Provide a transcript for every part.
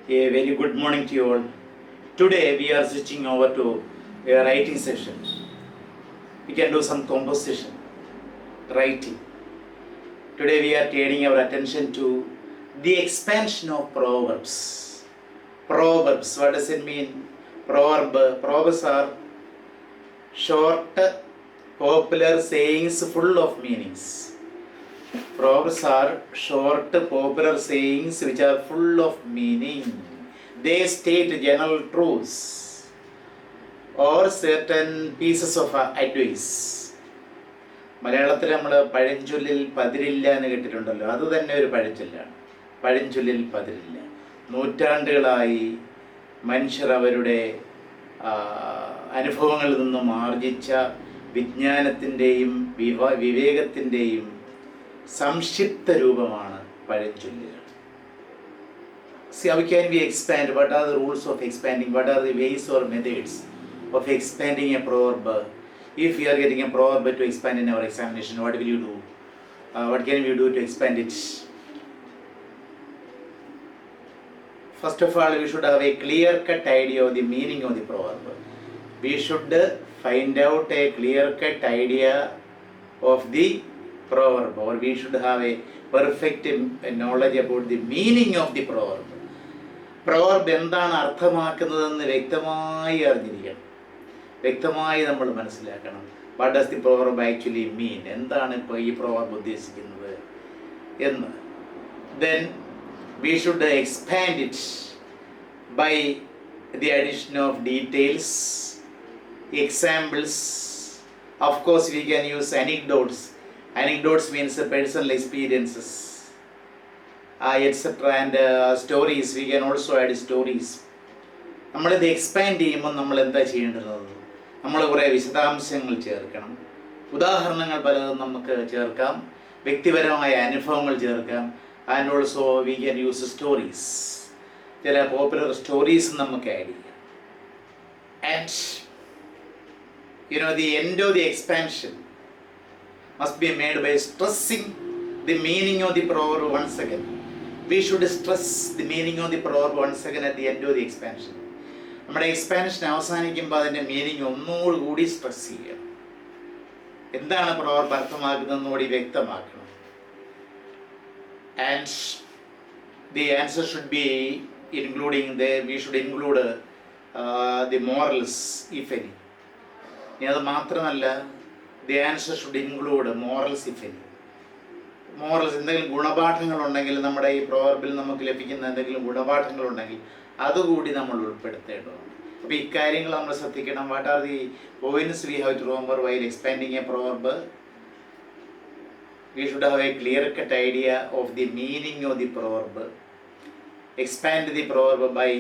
A very good morning to you all. Today we are switching over to a writing session. We can do some composition, writing. Today we are turning our attention to the expansion of proverbs. Proverbs, what does it mean? Proverbs are short, popular sayings full of meanings. Proverbs are short, popular sayings which are full of meaning. They state general truths or certain pieces of advice. മലയാളത്തിൽ നമ്മൾ പഴഞ്ചൊല്ലിൽ പതിരില്ല എന്ന് കേട്ടിട്ടുണ്ടല്ലോ, അത് തന്നെ ഒരു പഴഞ്ചൊല്ലാണ്. പഴഞ്ചൊല്ലിൽ പതിരില്ല. നൂറ്റാണ്ടുകളായി മനുഷ്യർ അവരുടെ അനുഭവങ്ങളിൽ നിന്നും ആർജിച്ച വിജ്ഞാനത്തിൻ്റെയും വിവേകത്തിൻ്റെയും സംക്ഷിപ്ത രൂപമാണ് പഴഞ്ചൊല്ലുകൾ. See, how can we expand? What are the rules of expanding? What are the ways or methods of expanding a proverb? If we are getting a proverb to expand in our examination, what will you do? What can we do to expand it? First of all, we should have a clear-cut idea of the meaning of the proverb. We should find out a clear-cut idea of the proverb, or we should have a perfect knowledge about the meaning of the proverb. Proverb എന്താണ് അർത്ഥമാക്കുന്നതെന്ന് വ്യക്തമായി അറിഞ്ഞിരിക്കണം, വ്യക്തമായി നമ്മൾ മനസ്സിലാക്കണം. What does the proverb actually mean? എന്താണ് ഇപ്പോൾ ഈ proverb ഉദ്ദേശിക്കുന്നത് എന്ന്. Then we should expand it by the addition of details, examples. Of course, we can use anecdotes. Anecdotes means personal experiences, etc. And stories. We can also add stories. നമ്മളിത് expand ചെയ്യുമ്പോൾ നമ്മൾ എന്താ ചെയ്യേണ്ടത്? നമ്മൾ കുറേ വിശദാംശങ്ങൾ ചേർക്കണം. ഉദാഹരണങ്ങൾ പലതും നമുക്ക് ചേർക്കാം, വ്യക്തിപരമായ അനുഭവങ്ങൾ ചേർക്കാം. And also we can use stories. ചില പോപ്പുലർ സ്റ്റോറീസ് നമുക്ക് ആഡ് ചെയ്യാം. And the end of the expansion must be made by stressing the meaning of the proverb once again. We should stress the meaning of the proverb once again at the end of the expansion. നമ്മുടെ expansion അവസാനിക്കുമ്പോൾ അതിൻ്റെ meaning ഒന്നുകൂടി stress ചെയ്യുക. എന്താണ് proverb അർത്ഥമാക്കുന്നതെന്ന് കൂടി വ്യക്തമാക്കണം. And the answer should be we should include the morals, if any. ഇനി അത് മാത്രമല്ല, the answer should include morals, if any. Morals, എന്തെങ്കിലും ഗുണപാഠങ്ങളുണ്ടെങ്കിൽ, നമ്മുടെ ഈ പ്രോവർബിൽ നമുക്ക് ലഭിക്കുന്ന എന്തെങ്കിലും ഗുണപാഠങ്ങളുണ്ടെങ്കിൽ അതുകൂടി നമ്മൾ ഉൾപ്പെടുത്തേണ്ടതുണ്ട്. അപ്പോൾ ഇക്കാര്യങ്ങൾ നമ്മൾ ശ്രദ്ധിക്കണം. What are the points we have to remember while expanding a proverb? We should have a clear-cut idea of the meaning of the proverb. Expand the proverb by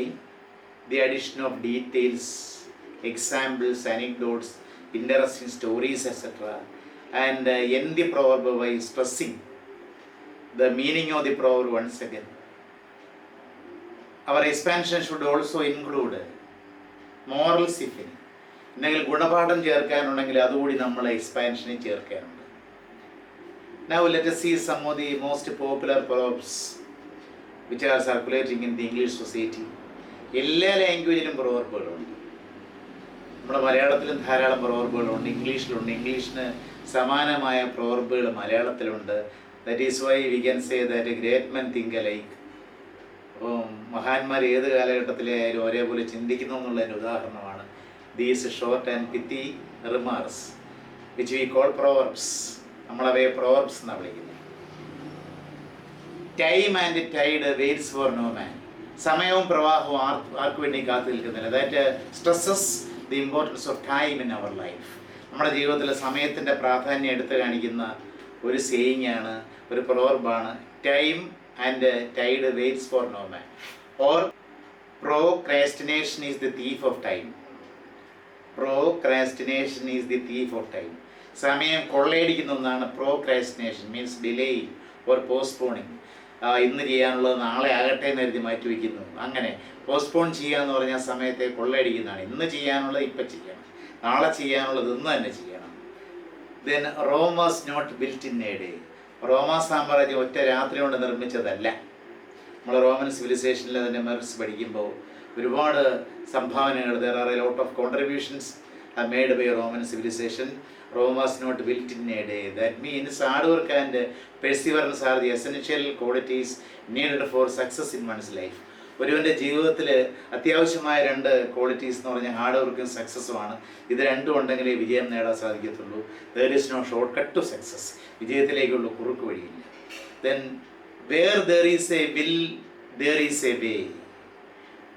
the addition of details, examples, anecdotes, interesting stories, etc. And end the proverb by stressing the meaning of the proverb once again. Our expansion should also include morals, if any. എന്തെങ്കിലും ഗുണപാഠം ചേർക്കാനുണ്ടെങ്കിൽ അതുകൂടി നമ്മൾ എക്സ്പാൻഷനിൽ ചേർക്കാനുണ്ട്. Now let us see some of the most popular proverbs which are circulating in the English society. എല്ലാ ലാംഗ്വേജിലും പ്രവർബുകളുണ്ട്. നമ്മുടെ മലയാളത്തിലും ധാരാളം പ്രവർബുകളുണ്ട്, ഇംഗ്ലീഷിലുണ്ട്. ഇംഗ്ലീഷിന് സമാനമായ പ്രവർബുകൾ മലയാളത്തിലുണ്ട്. That is why we can say that a great men think alike. അപ്പോൾ മഹാന്മാർ ഏത് കാലഘട്ടത്തിലായാലും ഒരേപോലെ ചിന്തിക്കുന്നു എന്നുള്ളതിൻ്റെ ഉദാഹരണമാണ് these short and pithy remarks which we call proverbs. നമ്മളവയെ പ്രൊവർബ്സ് എന്നാണ് വിളിക്കുന്നത്. Time and tide waits for no man. സമയവും പ്രവാഹവും ആർക്കു വേണ്ടി കാത്തു നിൽക്കുന്നില്ല. That stresses the importance of time in our life. നമ്മുടെ ജീവിതത്തിൽ സമയത്തിൻ്റെ പ്രാധാന്യം എടുത്തു കാണിക്കുന്ന ഒരു സേയിങ് ആണ്, ഒരു പ്രൊവർബാണ് time and tide waits for no man. Or procrastination is the thief of time. Procrastination is the thief of time. സമയം കൊള്ളയടിക്കുന്ന ഒന്നാണ് procrastination. Means delaying or postponing. ഇന്ന് ചെയ്യാനുള്ളത് നാളെ ആകട്ടെ എന്ന് കരുതി മാറ്റി വയ്ക്കുന്നു. അങ്ങനെ പോസ്റ്റ്പോൺ ചെയ്യുക എന്ന് പറഞ്ഞാൽ സമയത്തെ കൊള്ളയടിക്കുന്നതാണ്. ഇന്ന് ചെയ്യാനുള്ളത് ഇപ്പം ചെയ്യണം, നാളെ ചെയ്യാനുള്ളത് ഇന്ന് തന്നെ ചെയ്യണം. Then Rome was not built in a day. റോമാ സാമ്രാജ്യം ഒറ്റ രാത്രി കൊണ്ട് നിർമ്മിച്ചതല്ല. നമ്മൾ റോമൻ സിവിലൈസേഷനിൽ അതിൻ്റെ മെറിറ്റ്സ് പഠിക്കുമ്പോൾ ഒരുപാട് സംഭാവനകൾ, there are A lot of contributions are made by Roman civilization. Rome was not built in a day. That means hard work and perseverance are the essential qualities needed for success in one's life. ഒരുവൻ്റെ ജീവിതത്തിൽ അത്യാവശ്യമായ 2 qualities എന്ന് പറഞ്ഞാൽ hard വർക്കും സക്സസ്സുമാണ്. ഇത് രണ്ടും ഉണ്ടെങ്കിലേ വിജയം നേടാൻ സാധിക്കത്തുള്ളൂ. There is no short cut to success. വിജയത്തിലേക്കുള്ള കുറുക്ക് വഴിയില്ല. Then where there is a will there is a way.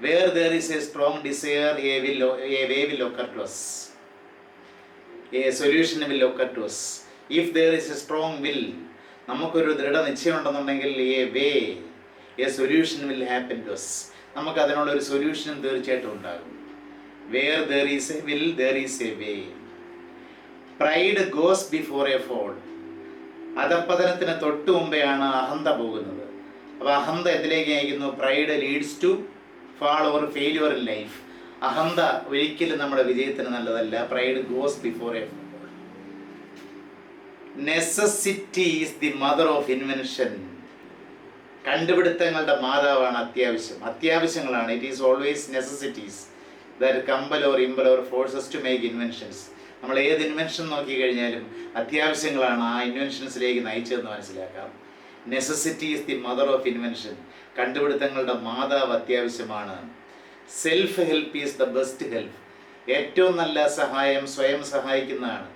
Where there is a strong desire, a way will occur to us. A solution will occur to us. If there is a strong will, നമുക്കൊരു ദൃഢനിശ്ചയം ഉണ്ടെന്നുണ്ടെങ്കിൽ a solution will happen to us. നമുക്ക് അതിനുള്ളൊരു സൊല്യൂഷനും തീർച്ചയായിട്ടും ഉണ്ടാകും. Where there is a will, there is a way. Pride goes before a fall. അധപ്പതനത്തിന് തൊട്ട് മുമ്പെയാണ് അഹന്ത പോകുന്നത്. അപ്പോൾ അഹന്ത എന്തിലേക്ക് നയിക്കുന്നു? Pride leads to fall or failure in life. അഹന്ത ഒരിക്കലും നമ്മുടെ വിജയത്തിന് നല്ലതല്ല. Pride goes before a fall. Necessity is the mother of invention. കണ്ടുപിടുത്തങ്ങളുടെ മാതാവാണ് അത്യാവശ്യം. അത്യാവശ്യങ്ങളാണ്. It is always necessities that compel or impel or forces to make inventions. നമ്മൾ ഏത് ഇൻവെൻഷൻ നോക്കിക്കഴിഞ്ഞാലും അത്യാവശ്യങ്ങളാണ് ആ ഇൻവെൻഷൻസിലേക്ക് നയിച്ചതെന്ന് മനസ്സിലാക്കാം. Necessity is the mother of invention. കണ്ടുപിടുത്തങ്ങളുടെ മാതാവ് അത്യാവശ്യമാണ്. Self help is the best help. ഏറ്റവും നല്ല സഹായം സ്വയം സഹായിക്കുന്നതാണ്.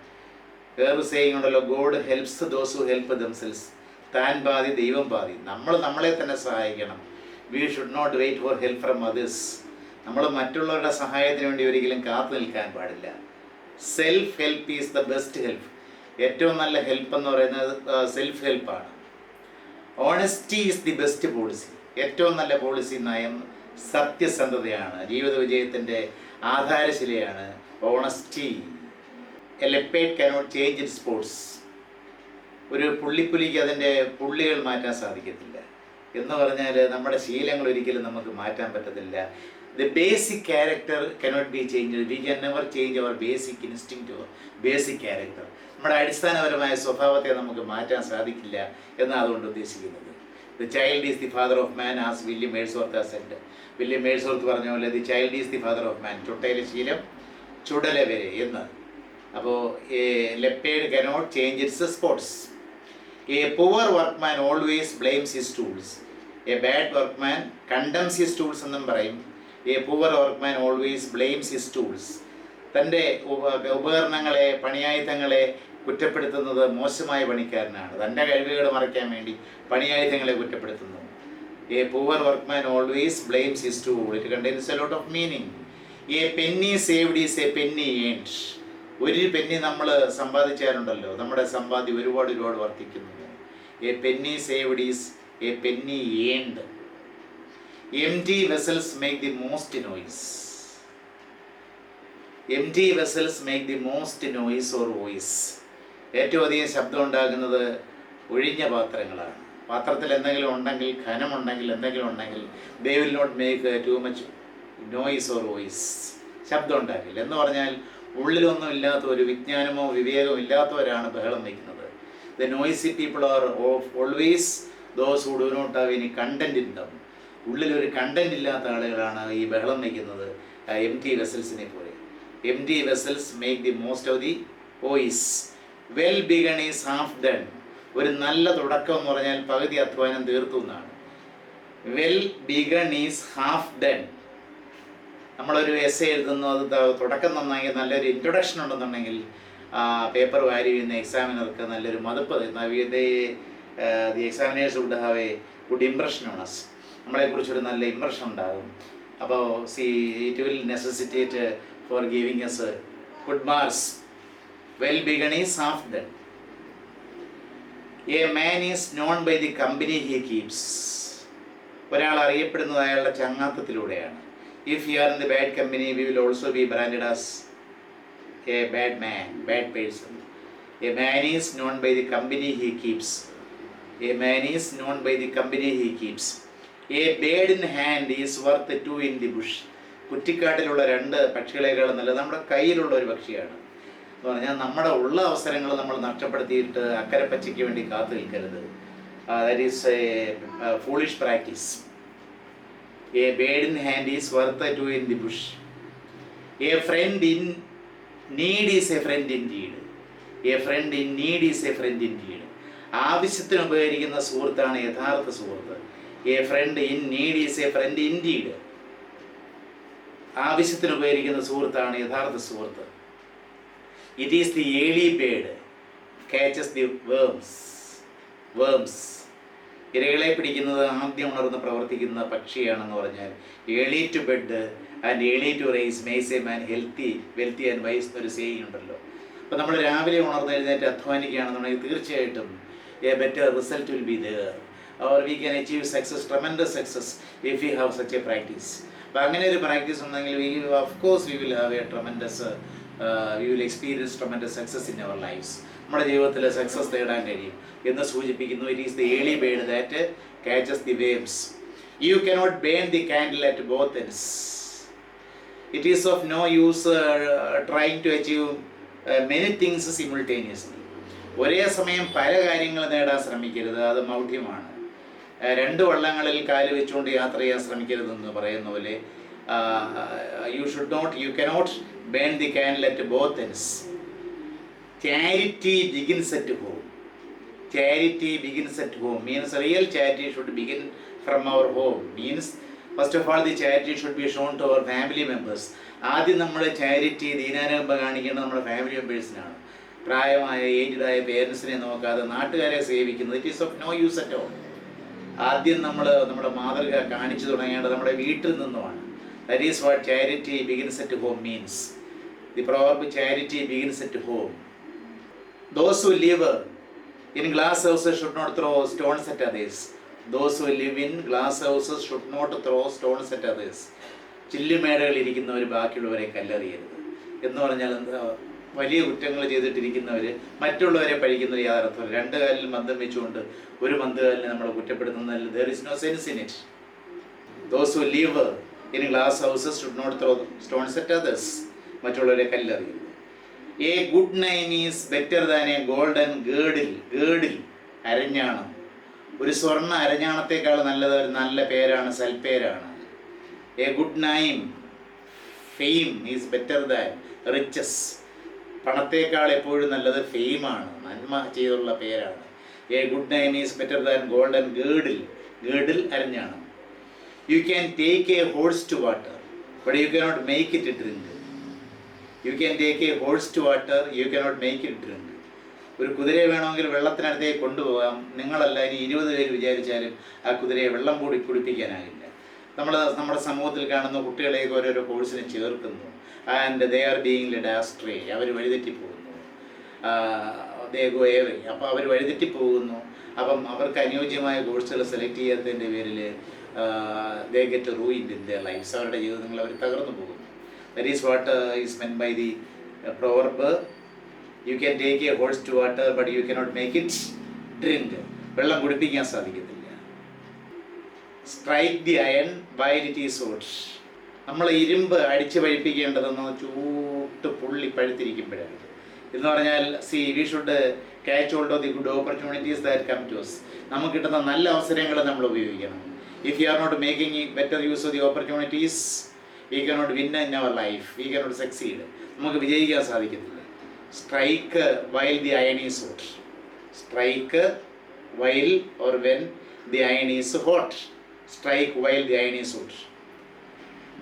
വേറൊരു സേയിങ് ഉണ്ടല്ലോ, God helps those who help themselves. താൻ പാതി ദൈവം പാതി. നമ്മൾ നമ്മളെ തന്നെ സഹായിക്കണം. We should not wait for help from others. നമ്മൾ മറ്റുള്ളവരുടെ സഹായത്തിന് വേണ്ടി ഒരിക്കലും കാത്തു നിൽക്കാൻ പാടില്ല. Self help is the best help. ഏറ്റവും നല്ല ഹെൽപ്പ് എന്ന് പറയുന്നത് സെൽഫ് ഹെൽപ്പാണ്. Honesty is the best policy. ഏറ്റവും നല്ല പോളിസി നയം സത്യസന്ധതയാണ്. ജീവിത വിജയത്തിൻ്റെ ആധാരശിലയാണ് honesty. A leopard cannot change in sports. ഒരു പുള്ളിപ്പുലിക്ക് അതിൻ്റെ പുള്ളികൾ മാറ്റാൻ സാധിക്കത്തില്ല. എന്ന് പറഞ്ഞാൽ നമ്മുടെ ശീലങ്ങൾ ഒരിക്കലും നമുക്ക് മാറ്റാൻ പറ്റത്തില്ല. The basic character cannot be change. We can never change our basic instinct or basic character. നമ്മുടെ അടിസ്ഥാനപരമായ സ്വഭാവത്തെ നമുക്ക് മാറ്റാൻ സാധിക്കില്ല എന്നാണ് അതുകൊണ്ട് ഉദ്ദേശിക്കുന്നത്. The child is the father of man as William Wordsworth said. William Wordsworth പറഞ്ഞ പോലെ the child is the father of man. ചുട്ടയിലെ ശീലം ചുടല വരെ എന്ന്. അപ്പോൾ a leopard cannot change its spots. A poor workman always blames his tools. A bad workman condemns his tools എന്നും പറയും. A poor workman always blames his tools. തൻ്റെ ഉപകരണങ്ങളെ പണിയായുധങ്ങളെ കുറ്റപ്പെടുത്തുന്നത് മോശമായ പണിക്കാരനാണ്. തൻ്റെ കഴിവുകൾ മറയ്ക്കാൻ വേണ്ടി പണിയായുധങ്ങളെ കുറ്റപ്പെടുത്തുന്നു. A poor workman always blames his tool. It contains A lot of meaning. A Penny saved is A Penny earned. ഒരു പെന്നി നമ്മൾ സമ്പാദിച്ചാലുണ്ടല്ലോ നമ്മുടെ സമ്പാദ്യം ഒരുപാട് വർദ്ധിക്കുന്നു. A Penny saved is A Penny earned. Empty vessels make the most noise. Empty vessels make the most noise or voice. ഏറ്റവും അധികം ശബ്ദം ഉണ്ടാകുന്നത് ഒഴിഞ്ഞ പാത്രങ്ങളാണ്. പാത്രത്തിൽ എന്തെങ്കിലും ഉണ്ടെങ്കിൽ, ഘനമുണ്ടെങ്കിൽ, എന്തെങ്കിലും ഉണ്ടെങ്കിൽ they will not make too much noise or voice. ശബ്ദം ഉണ്ടാക്കില്ല. എന്ന് പറഞ്ഞാൽ ഉള്ളിലൊന്നും ഇല്ലാത്ത ഒരു വിജ്ഞാനമോ വിവേകമോ ഇല്ലാത്തവരാണ് ബഹളം വയ്ക്കുന്നത്. The noisy people are always those who do not have any content in them. ഉള്ളിലൊരു കണ്ടന്റ് ഇല്ലാത്ത ആളുകളാണ് ഈ ബഹളം വയ്ക്കുന്നത്. എം ടി വെസൽസിനെ പോലെ. M T vessels make the most of the voice. Well begun is half done. ഒരു നല്ല തുടക്കം എന്ന് പറഞ്ഞാൽ പകുതി അധ്വാനം തീർത്തു എന്നാണ്. Well begun is half done. നമ്മളൊരു എസ്സേ എഴുതുന്നു, അത് തുടക്കം നന്നായി നല്ലൊരു ഇൻട്രൊഡക്ഷൻ ഉണ്ടെന്നുണ്ടെങ്കിൽ പേപ്പർ വാരി ചെയ്യുന്ന എക്സാമിനർക്ക് നല്ലൊരു മതിപ്പ്. The examiners would have a good impression on us. നമ്മളെക്കുറിച്ചൊരു നല്ല ഇംപ്രഷൻ ഉണ്ടാകും. അപ്പോൾ it will necessitate for giving us good marks. Well begun is half done. A man is known by the company he keeps. ഒരാൾ അറിയപ്പെടുന്നത് അയാളുടെ ചങ്ങാത്തത്തിലൂടെയാണ്. If you are in the bad company we will also be branded as a bad man, bad person. A man is known by the company he keeps. A man is known by the company he keeps. A bird in hand is worth two in the bush. കുറ്റിക്കാട്ടിലുള്ള 2 പക്ഷികളെക്കാളും നല്ലത് നമ്മുടെ കയ്യിലുള്ള ഒരു പക്ഷിയാണ്. എന്ന് പറഞ്ഞാൽ നമ്മുടെ ഉള്ള അവസരങ്ങൾ നമ്മൾ നഷ്ടപ്പെടുത്തിയിട്ട് അക്കരെ പച്ചയ്ക്ക് വേണ്ടി കാത്തു നിൽക്കരുത്. That is A foolish practice. A bird in hand is worth two in the bush. A friend in need is a friend indeed. A friend in need is a friend indeed. ആവശ്യത്തിന് ഉപകരിക്കുന്ന സുഹൃത്താണ് യഥാർത്ഥ സുഹൃത്ത്. A friend in need is a friend indeed. ആവശ്യത്തിന് ഉപകരിക്കുന്ന സുഹൃത്താണ് യഥാർത്ഥ സുഹൃത്ത്. It is the early bird catches the worms. ഇരകളെ പിടിക്കുന്നത് ആദ്യം ഉണർന്ന് പ്രവർത്തിക്കുന്ന പക്ഷിയാണെന്ന് പറഞ്ഞാൽ early to bed and early to rise makes a man wealthy and wise എന്നൊരു സേയിങ് ഉണ്ടല്ലോ. അപ്പോൾ നമ്മൾ രാവിലെ ഉണർന്ന് എഴുന്നേറ്റ് അധ്വാനിക്കുകയാണെന്നുണ്ടെങ്കിൽ തീർച്ചയായിട്ടും a better result will be there, or we can achieve success, tremendous success, if we have such a practice. അപ്പോൾ അങ്ങനെ ഒരു പ്രാക്ടീസ് ഉണ്ടെങ്കിൽ of course we will have a tremendous we will experience tremendous success in our lives. നമ്മുടെ ജീവിതത്തിൽ success നേടാൻ കഴിയും എന്ന് സൂചിപ്പിക്കുന്നു. It is the early bird that catches the waves. You cannot burn the candle at both ends. It is of no use trying to achieve many things simultaneously. ഒരേ സമയം പല കാര്യങ്ങൾ നേടാൻ ശ്രമിക്കരുത്, അത് മൗഢ്യമാണ്. രണ്ട് വള്ളങ്ങളിൽ കാല് വെച്ചുകൊണ്ട് യാത്ര ചെയ്യാൻ ശ്രമിക്കരുതെന്ന് പറയുന്ന പോലെ you cannot burn the candle at both ends. Charity begins at home. Charity begins at home means real charity should begin from our home. Means first of all the charity should be shown to our family members. ആദ്യം നമ്മുടെ charity ദീനാനുകമ്പ കാണിക്കേണ്ടത് നമ്മുടെ family മെമ്പേഴ്സിനാണ്. പ്രായമായ ഏജ്ഡായ പേരൻസിനെ നോക്കാതെ നാട്ടുകാരെ സേവിക്കുന്നത് it is of no use at all. ആദ്യം നമ്മൾ നമ്മുടെ മാതൃക കാണിച്ചു തുടങ്ങേണ്ടത് നമ്മുടെ വീട്ടിൽ നിന്നുമാണ്. That is what charity begins at home means. The proverb charity begins at home. Those who live in glass houses should not throw stones at others. Those who live in glass houses should not throw stones at others. ചില്ലുമേടകളിൽ ഇരിക്കുന്നവർ ബാക്കിയുള്ളവരെ കല്ലെറിയരുത് എന്ന് പറഞ്ഞാൽ എന്താ? വലിയ കുറ്റങ്ങൾ ചെയ്തിട്ടിരിക്കുന്നവർ മറ്റുള്ളവരെ പഴിക്കുന്നത് യാതൊരു അർത്ഥമില്ല. രണ്ട് കാലിൽ മന്ദം വെച്ചുകൊണ്ട് ഒരു മന്ദകാലിനെ നമ്മൾ കുറ്റപ്പെടുത്തുന്നതിൽ there is no sense in it. Those who live in glass houses should not throw stones at others. മറ്റുള്ളവരെ കല്ലെറിയരുത്. A good name is better than a golden girdle. അരഞ്ഞാണം. ഒരു സ്വർണ്ണ അരഞ്ഞാണത്തെക്കാൾ നല്ലത് ഒരു നല്ല പേരാണ്, സൽപ്പേരാണ്. A good name, fame is better than riches. പണത്തേക്കാൾ എപ്പോഴും നല്ലത് ഫെയിമാണ്, നന്മ ചെയ്തുള്ള പേരാണ്. A good name is better than golden girdle അരഞ്ഞാണ്. You can take a horse to water but you cannot make it drink. You can take a horse to water, you cannot make it drink. ഒരു കുതിരയെ വേണമെങ്കിൽ വെള്ളത്തിനടുത്തേക്ക് കൊണ്ടുപോകാം. നിങ്ങളല്ല ഇനി 20 പേര് വിചാരിച്ചാലും ആ കുതിരയെ വെള്ളം കുടിപ്പിക്കാനാകില്ല. നമ്മുടെ സമൂഹത്തിൽ കാണുന്ന കുട്ടികളെയൊക്കെ ഓരോരോ കോഴ്സിന് ചേർക്കുന്നു. And they are being led astray. അവർ വഴിതെറ്റിപ്പോകുന്നു. അപ്പോൾ അവർ വഴിതെറ്റിപ്പോകുന്നു. അപ്പം അവർക്ക് അനുയോജ്യമായ കോഴ്സുകൾ സെലക്ട് ചെയ്യാത്തതിൻ്റെ പേരിൽ they get ruined in their lifes. അവരുടെ ജീവിതങ്ങൾ അവർ തകർന്നു പോകുന്നു. That is what is meant by the proverb. You can take a horse to water but you cannot make it drink. വെള്ളം കുടിപ്പിക്കാൻ സാധിക്കത്തില്ല. Strike the iron while it is hot. നമ്മൾ ഇരുമ്പ് അടിച്ച് പഴിപ്പിക്കേണ്ടതെന്ന് ചൂട്ട് പുള്ളി പഴുത്തിരിക്കുമ്പോഴാണ്. എന്ന് പറഞ്ഞാൽ we should catch hold of the good opportunities that come to us. നമുക്ക് കിട്ടുന്ന നല്ല അവസരങ്ങൾ നമ്മൾ ഉപയോഗിക്കണം. If you are not making better use of the opportunities we cannot win in our life, we cannot succeed. നമുക്ക് വിജയിക്കാൻ സാധിക്കത്തില്ല. Strike while the iron is hot. Strike while or when the iron is hot. Strike while the iron is hot.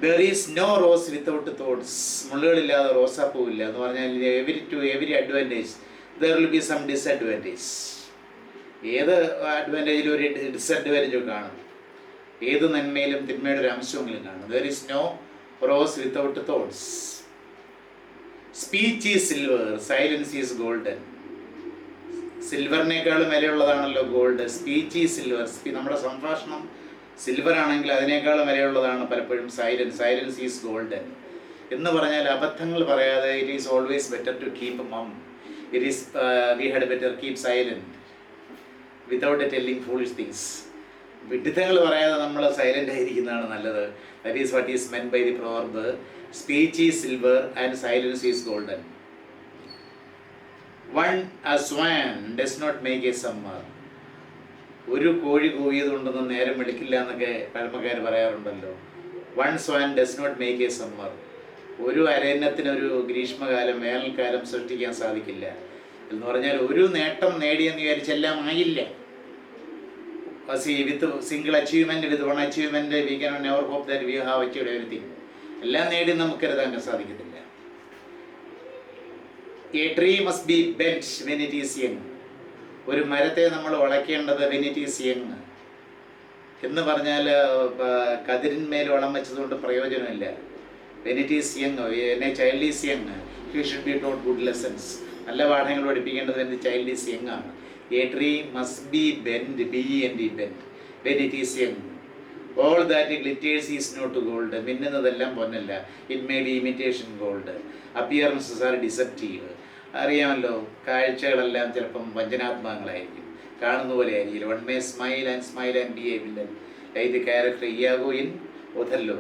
There is no rose without thorns. മുള്ളുകളില്ലാതെ റോസാപ്പൂവില്ല എന്ന് പറഞ്ഞാൽ every advantage there will be some disadvantage. ഏത് അഡ്വാൻറ്റേജിലും ഒരു ഡിസഡ്വാൻറ്റേജും കാണും. ഏത് നന്മയിലും തിന്മയുടെ ഒരു അംശമെങ്കിലും കാണും. There is no rose without thorns. Speech is silver, silence is golden. സിൽവറിനേക്കാളും വിലയുള്ളതാണല്ലോ ഗോൾഡ്. Speech is silver. നമ്മുടെ സംഭാഷണം സിൽവർ ആണെങ്കിൽ അതിനേക്കാളും വിലയുള്ളതാണ് പലപ്പോഴും സൈലൻസ് ഈസ് ഗോൾഡൻ എന്ന് പറഞ്ഞാൽ അബദ്ധങ്ങൾ പറയാതെ it is always better to keep mum. It is we had better keep silent without telling foolish things. വിഡിത്തങ്ങൾ പറയാതെ നമ്മൾ സൈലൻ്റ് ആയിരിക്കുന്നതാണ് നല്ലത്. That is what is meant by the proverb. Speech is silver and silence is golden. A swan does not make a summer. ഒരു കോഴി കൂവിയത് കൊണ്ടൊന്നും നേരം വിളിക്കില്ല എന്നൊക്കെ പഴമക്കാർ പറയാറുണ്ടല്ലോ. One swan does not make a summer. ഒരു അരയന്നത്തിനൊരു ഗ്രീഷ്മകാലം വേനൽക്കാലം സൃഷ്ടിക്കാൻ സാധിക്കില്ല എന്ന് പറഞ്ഞാൽ ഒരു നേട്ടം നേടിയെന്ന് വിചാരിച്ചെല്ലാം ആയില്ല. With single achievement, with one achievement we can never hope that we have achieved everything. എല്ലാം നേടി നമുക്ക് കരുതാൻ സാധിക്കത്തില്ല. A tree must be bent when it is young. ഒരു മരത്തെ നമ്മൾ വളയ്ക്കേണ്ടത് വെൻ ഇറ്റ് ഈസ് യങ് എന്ന് പറഞ്ഞാൽ കതിരിന്മേൽ വളം വെച്ചതുകൊണ്ട് പ്രയോജനമില്ല. വെൻ ഇറ്റ് ഈസ് യങ്, എന്നെ child is young, he should be taught good lessons. നല്ല പാഠങ്ങൾ പഠിപ്പിക്കേണ്ടത് when the child is young ആണ്. A tree must be bend, bend when it is young. All that glitters is not gold. മിന്നുന്നതെല്ലാം പൊന്നല്ല. It may be imitation gold. Appearances are deceptive. അറിയാമല്ലോ, കാഴ്ചകളെല്ലാം ചിലപ്പം വഞ്ചനാത്മകങ്ങളായിരിക്കും, കാണുന്ന പോലെ ആയിരിക്കില്ല. One may smile and be a villain. Like the character Iago in Othello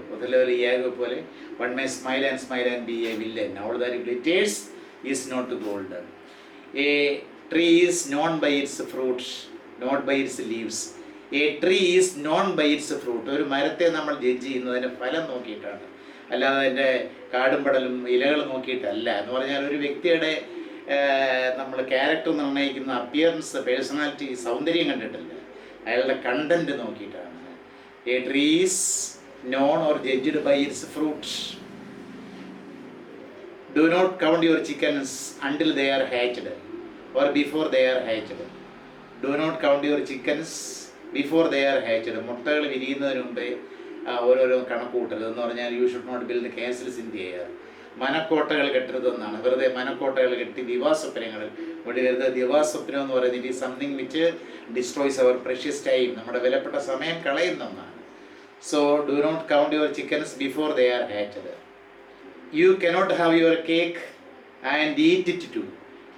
Iago പോലെ. One may smile and be a villain. All that glitters is not gold. A tree is known by its fruits, not by it's leaves. A tree is known by its fruit. ഒരു മരത്തെ നമ്മൾ judge ചെയ്യുന്നതിൻ്റെ ഫലം നോക്കിയിട്ടാണ്, അല്ലാതെ അതിൻ്റെ കാടും പടലും ഇലകൾ നോക്കിയിട്ടല്ല. എന്ന് പറഞ്ഞാൽ ഒരു വ്യക്തിയുടെ നമ്മൾ ക്യാരക്ടർ നിർണ്ണയിക്കുന്ന അപ്പിയറൻസ്, പേഴ്സണാലിറ്റി, സൗന്ദര്യം കണ്ടിട്ടില്ല, അയാളുടെ കണ്ടന്റ് നോക്കിയിട്ടാണ്. A tree is known or judged by its fruits. Do not count your chickens until they are hatched or before they are hatched. Do not count your chickens before they are hatched. മുട്ടകൾ വിരിയുന്നതിന് മുമ്പേ ഓരോരോ കണക്ക് കൂട്ടരുത് എന്ന് പറഞ്ഞാൽ you should not build castles in the air. മനക്കോട്ടകൾ കെട്ടരുതെന്നാണ്. വെറുതെ മനക്കോട്ടകൾ കെട്ടി ദിവാസ്വപ്നങ്ങൾ ഇവിടെ വരുന്നത്. ദിവാസ്വപ്നം എന്ന് പറയുന്നത് it is something which destroys our precious time. നമ്മുടെ വിലപ്പെട്ട സമയം കളയുന്ന ഒന്നാണ്. So do not count your chickens before they are hatched. You cannot have your cake and eat it too.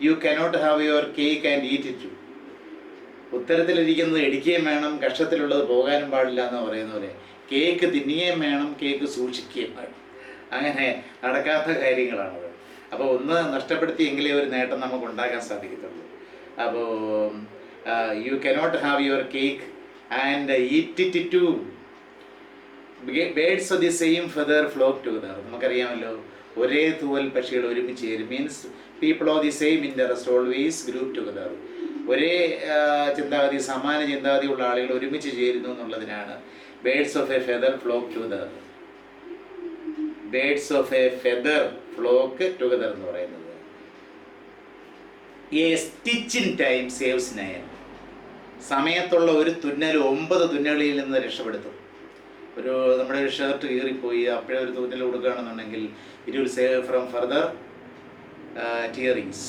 You cannot have your cake and eat it too. ഉത്തരത്തിലിരിക്കുന്നത് ഇടിക്കുകയും വേണം, കഷ്ടത്തിലുള്ളത് പോകാനും പാടില്ല എന്ന് പറയുന്ന പോലെ കേക്ക് തിന്നുകയും വേണം, കേക്ക് സൂക്ഷിക്കുകയും വേണം. അങ്ങനെ നടക്കാത്ത കാര്യങ്ങളാണത്. അപ്പോൾ ഒന്ന് നഷ്ടപ്പെടുത്തിയെങ്കിലേ ഒരു നേട്ടം നമുക്ക് ഉണ്ടാക്കാൻ സാധിക്കത്തുള്ളൂ. അപ്പോൾ you cannot have your cake and eat it too. Birds of the same feather flock together. നമുക്കറിയാമല്ലോ, ഒരേ തൂവൽ പക്ഷികൾ ഒരുമിച്ച് ചേരും. Means people of the same interest always group together. ഒരേ ചിന്താഗതി, സമാന ചിന്താഗതി ഉള്ള ആളുകൾ ഒരുമിച്ച് ചേരുന്നു എന്നുള്ളതിനാണ് birds of a feather flock together. Birds of a feather flock together എന്ന് പറയുന്നത്. A stitch in time saves 9. സമയത്തുള്ള ഒരു തുന്നൽ 9 തുന്നലിൽ നിന്ന് രക്ഷപ്പെടുത്തും. നമ്മുടെ ഒരു ഷർട്ട് കീറിപ്പോയി, അപ്പോഴേ ഒരു തുന്നൽ കൊടുക്കുകയാണെന്നുണ്ടെങ്കിൽ it will save from further tearings.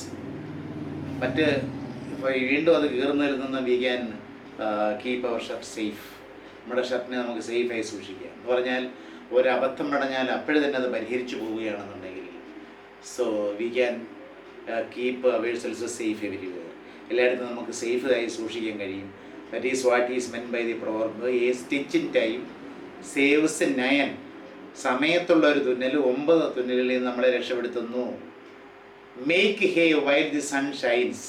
മറ്റ് വീണ്ടും അത് കീറുന്നതിൽ നിന്ന് we can keep our shirt safe. നമ്മുടെ ഷർട്ടിനെ നമുക്ക് സേഫായി സൂക്ഷിക്കാം. എന്ന് പറഞ്ഞാൽ ഒരബദ്ധം പടഞ്ഞാൽ അപ്പോഴേ തന്നെ അത് പരിഹരിച്ചു പോവുകയാണെന്നുണ്ടെങ്കിൽ so we can keep ourselves safe everywhere. എല്ലായിടത്തും നമുക്ക് സേഫായി സൂക്ഷിക്കാൻ കഴിയും. That is what is meant by the proverb a stitch in time saves 9. സമയത്തുള്ള ഒരു തുന്നൽ 9 തുന്നലിൽ നിന്ന് നമ്മളെ രക്ഷപ്പെടുത്തുന്നു. Make hay while the sun shines.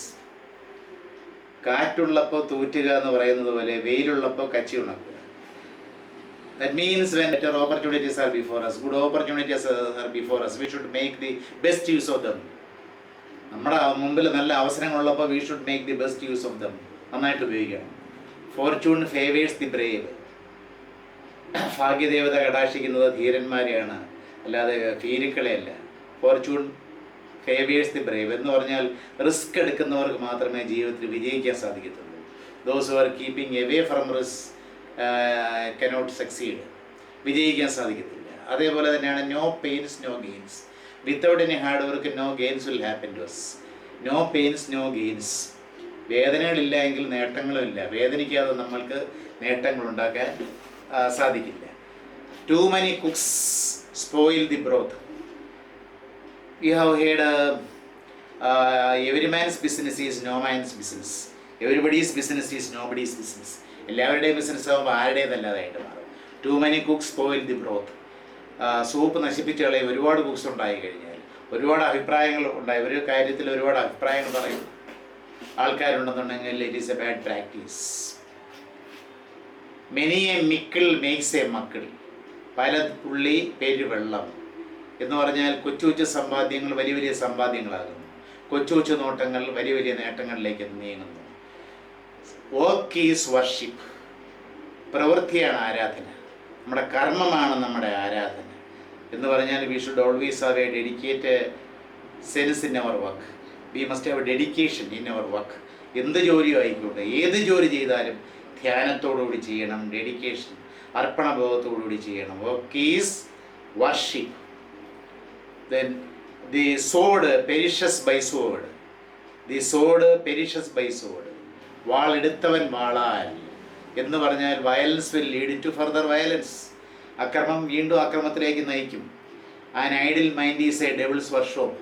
കാറ്റുള്ളപ്പോൾ തൂറ്റുക എന്ന് പറയുന്നത് പോലെ വെയിലുള്ളപ്പോൾ കച്ചി ഉണക്കുക. That means when better opportunities are before us, good opportunities are before us, we should make the best use of them. നമ്മുടെ മുമ്പിൽ നല്ല അവസരങ്ങളുള്ളപ്പോൾ we should make the best use of them. നന്നായിട്ട് ഉപയോഗിക്കണം. Fortune favors the brave. Bhagyadevatha കടാക്ഷിക്കുന്നത് ധീരന്മാരെയാണ്, അല്ലാതെ ഭീരുക്കളെയല്ല. Fortune favours the brave എന്ന് പറഞ്ഞാൽ റിസ്ക് എടുക്കുന്നവർക്ക് മാത്രമേ ജീവിതത്തിൽ വിജയിക്കാൻ സാധിക്കത്തുള്ളൂ. Those who are keeping away from risk cannot succeed. വിജയിക്കാൻ സാധിക്കത്തില്ല. അതേപോലെ തന്നെയാണ് no pains no gains. Without any hard work no gains will happen to us. No pains no gains. വേദനകളില്ല എങ്കിൽ നേട്ടങ്ങളുമില്ല. വേദനിക്കാതെ നമ്മൾക്ക് നേട്ടങ്ങൾ ഉണ്ടാക്കാൻ സാധിക്കില്ല. Too many cooks spoil the broth. You have heard every man's business is no man's business. Everybody's business is nobody's business. എല്ലാവരുടെയും business ആകുമ്പോൾ ആരുടേതല്ലാതായിട്ട് മാറും. Too many cooks spoil the broth. Soup നശിപ്പിച്ച് കളയും. ഒരുപാട് കുക്സ് ഉണ്ടായി കഴിഞ്ഞാൽ ഒരുപാട് അഭിപ്രായങ്ങൾ ഉണ്ടായി. ഒരു കാര്യത്തിൽ ഒരുപാട് അഭിപ്രായങ്ങൾ പറയും ആൾക്കാരുണ്ടെന്നുണ്ടെങ്കിൽ it is a bad practice. Many a mickle makes a muckle. പല തുള്ളി പെരുവെള്ളം എന്ന് പറഞ്ഞാൽ കൊച്ചു കൊച്ചു സമ്പാദ്യങ്ങൾ വലിയ വലിയ സമ്പാദ്യങ്ങളാകുന്നു. കൊച്ചു കൊച്ചു നോട്ടങ്ങൾ വലിയ വലിയ നേട്ടങ്ങളിലേക്ക് നീങ്ങുന്നു. Work is worship. പ്രവൃത്തിയാണ് ആരാധന. നമ്മുടെ കർമ്മമാണ് നമ്മുടെ ആരാധന എന്ന് പറഞ്ഞാൽ we should always have a dedicate sense in our work. We must have dedication in our work. എന്ത് ജോലിയും ആയിക്കോട്ടെ, ഏത് ജോലി ചെയ്താലും ധ്യാനത്തോടുകൂടി ചെയ്യണം, ഡെഡിക്കേഷൻ അർപ്പണബോധത്തോടുകൂടി ചെയ്യണം. Work is worship. Then the sword perishes by sword. The sword perishes by sword. വാൾ എടുത്തവൻ വാളാൽ എന്ന് പറഞ്ഞാൽ violence will lead to further violence. അക്രമം വീണ്ടും അക്രമത്തിലേക്ക് നയിക്കും. An idle mind is a devil's workshop.